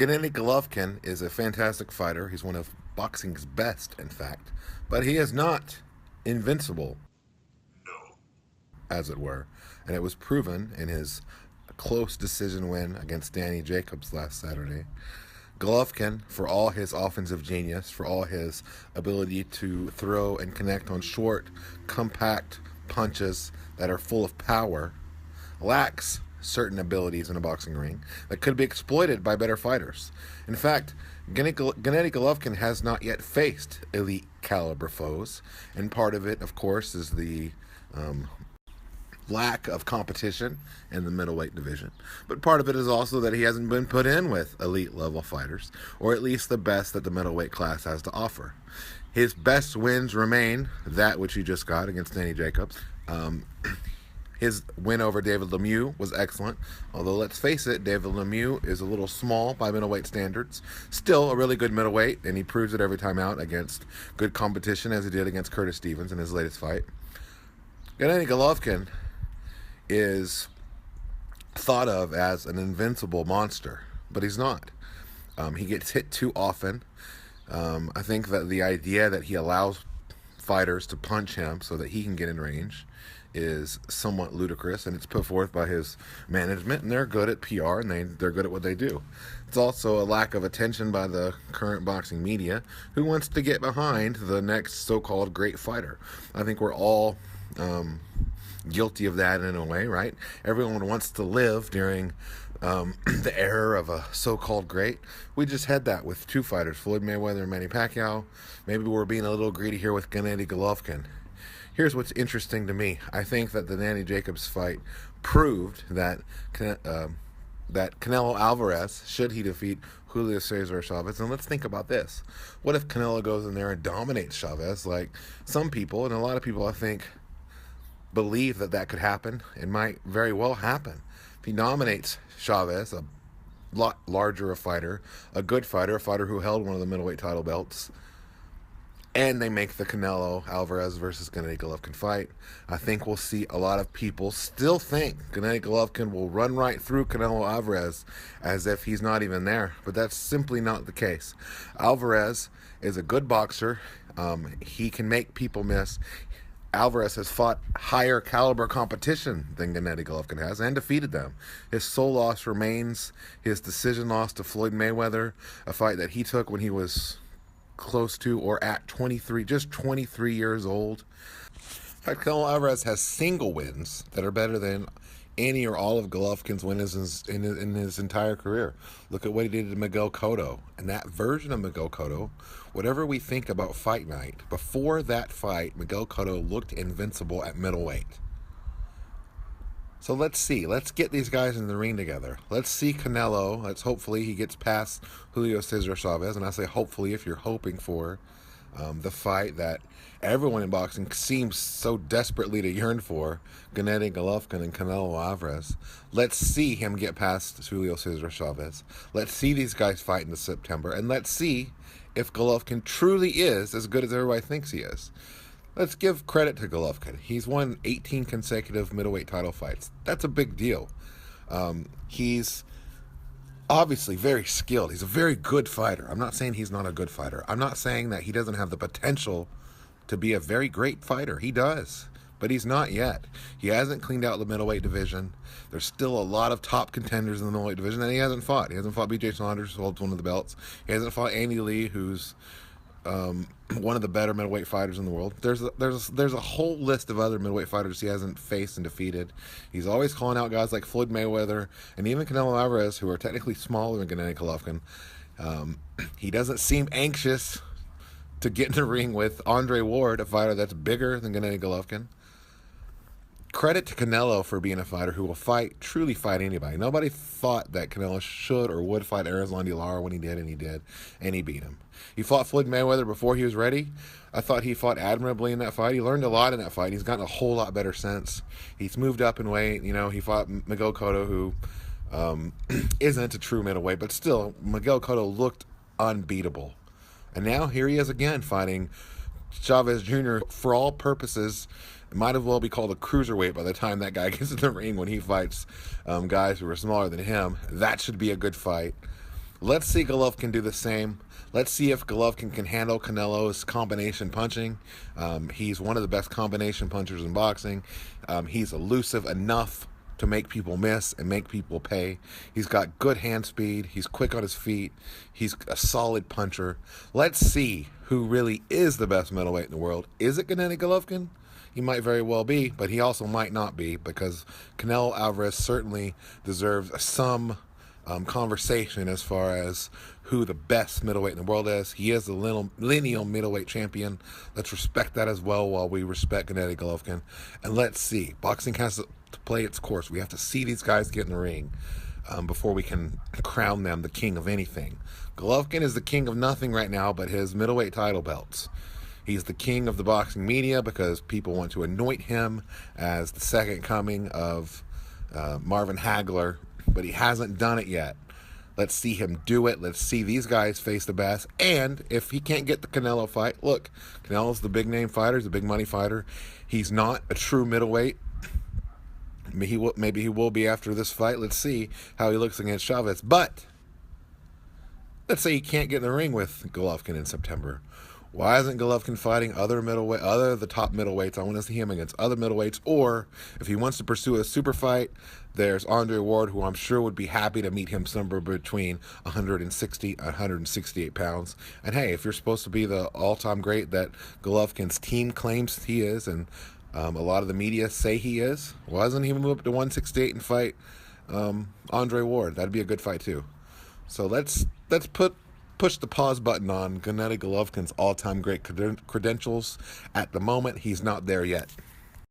Gennady Golovkin is a fantastic fighter. He's one of boxing's best, in fact. But he is not invincible, as it were. And it was proven in his close decision win against Danny Jacobs last Saturday. Golovkin, for all his offensive genius, for all his ability to throw and connect on short, compact punches that are full of power, lacks certain abilities in a boxing ring that could be exploited by better fighters. In fact, Gennady Golovkin has not yet faced elite caliber foes, and part of it, of course, is the lack of competition in the middleweight division. But part of it is also that he hasn't been put in with elite level fighters, or at least the best that the middleweight class has to offer. His best wins remain that which he just got against Danny Jacobs. His win over David Lemieux was excellent, although let's face it, David Lemieux is a little small by middleweight standards. Still a really good middleweight, and he proves it every time out against good competition, as he did against Curtis Stevens in his latest fight. Gennady Golovkin is thought of as an invincible monster, but he's not. He gets hit too often. I think that the idea that he allows fighters to punch him so that he can get in range is somewhat ludicrous, and it's put forth by his management, and they're good at PR, and they're good at what they do. It's also a lack of attention by the current boxing media, who wants to get behind the next so-called great fighter. I think we're all guilty of that in a way, right? Everyone wants to live during the era of a so-called great. We just had that with two fighters, Floyd Mayweather and Manny Pacquiao. Maybe we're being a little greedy here with Gennady Golovkin. Here's what's interesting to me. I think that the Danny Jacobs fight proved that Canelo Alvarez, should he defeat Julio Cesar Chavez, and let's think about this. What if Canelo goes in there and dominates Chavez, like some people, and a lot of people I think believe that that could happen? It might very well happen. If he dominates Chavez, a lot larger a fighter, a good fighter, a fighter who held one of the middleweight title belts, and they make the Canelo Alvarez versus Gennady Golovkin fight, I think we'll see a lot of people still think Gennady Golovkin will run right through Canelo Alvarez as if he's not even there. But that's simply not the case. Alvarez is a good boxer. He can make people miss. Alvarez has fought higher caliber competition than Gennady Golovkin has and defeated them. His sole loss remains his decision loss to Floyd Mayweather, a fight that he took when he was close to or at 23, just 23 years old. In fact, Canelo Alvarez has single wins that are better than any or all of Golovkin's wins in his entire career. Look at what he did to Miguel Cotto. And that version of Miguel Cotto, whatever we think about Fight Night, before that fight, Miguel Cotto looked invincible at middleweight. So let's see. Let's get these guys in the ring together. Let's see Canelo. Hopefully he gets past Julio Cesar Chavez. And I say hopefully if you're hoping for the fight that everyone in boxing seems so desperately to yearn for, Gennady Golovkin and Canelo Alvarez. Let's see him get past Julio Cesar Chavez. Let's see these guys fight in September. And let's see if Golovkin truly is as good as everybody thinks he is. Let's give credit to Golovkin. He's won 18 consecutive middleweight title fights. That's a big deal. He's obviously very skilled. He's a very good fighter. I'm not saying he's not a good fighter. I'm not saying that he doesn't have the potential to be a very great fighter. He does, but he's not yet. He hasn't cleaned out the middleweight division. There's still a lot of top contenders in the middleweight division that he hasn't fought. He hasn't fought BJ Saunders, who holds one of the belts. He hasn't fought Andy Lee, who's one of the better middleweight fighters in the world. There's a whole list of other middleweight fighters he hasn't faced and defeated. He's always calling out guys like Floyd Mayweather and even Canelo Alvarez, who are technically smaller than Gennady Golovkin. He doesn't seem anxious to get in the ring with Andre Ward, a fighter that's bigger than Gennady Golovkin. Credit to Canelo for being a fighter who will truly fight anybody. Nobody thought that Canelo should or would fight Erislandy Lara when he did, and he beat him. He fought Floyd Mayweather before he was ready. I thought he fought admirably in that fight. He learned a lot in that fight. He's gotten a whole lot better since. He's moved up in weight. He fought Miguel Cotto, who isn't a true middleweight, but still, Miguel Cotto looked unbeatable. And now here he is again fighting Chavez Jr. For all purposes, it might as well be called a cruiserweight by the time that guy gets in the ring when he fights guys who are smaller than him. That should be a good fight. Let's see Golovkin do the same. Let's see if Golovkin can handle Canelo's combination punching. He's one of the best combination punchers in boxing. He's elusive enough to make people miss and make people pay. He's got good hand speed. He's quick on his feet. He's a solid puncher. Let's see who really is the best middleweight in the world. Is it Gennady Golovkin? He might very well be, but he also might not be, because Canelo Alvarez certainly deserves some conversation as far as who the best middleweight in the world is. He is the lineal middleweight champion. Let's respect that as well while we respect Gennady Golovkin. And let's see. Boxing has to play its course. We have to see these guys get in the ring before we can crown them the king of anything. Golovkin is the king of nothing right now but his middleweight title belts. He's the king of the boxing media because people want to anoint him as the second coming of Marvin Hagler, but he hasn't done it yet. Let's see him do it. Let's see these guys face the best. And if he can't get the Canelo fight, look, Canelo's the big name fighter. He's a big money fighter. He's not a true middleweight. Maybe he will be after this fight. Let's see how he looks against Chavez. But let's say he can't get in the ring with Golovkin in September. Why isn't Golovkin fighting other the top middleweights? I want to see him against other middleweights. Or if he wants to pursue a super fight, there's Andre Ward, who I'm sure would be happy to meet him somewhere between 160 and 168 pounds. And hey, if you're supposed to be the all-time great that Golovkin's team claims he is, and a lot of the media say he is, why doesn't he move up to 168 and fight Andre Ward? That'd be a good fight too. So let's push the pause button on Gennady Golovkin's all-time great credentials. At the moment, he's not there yet.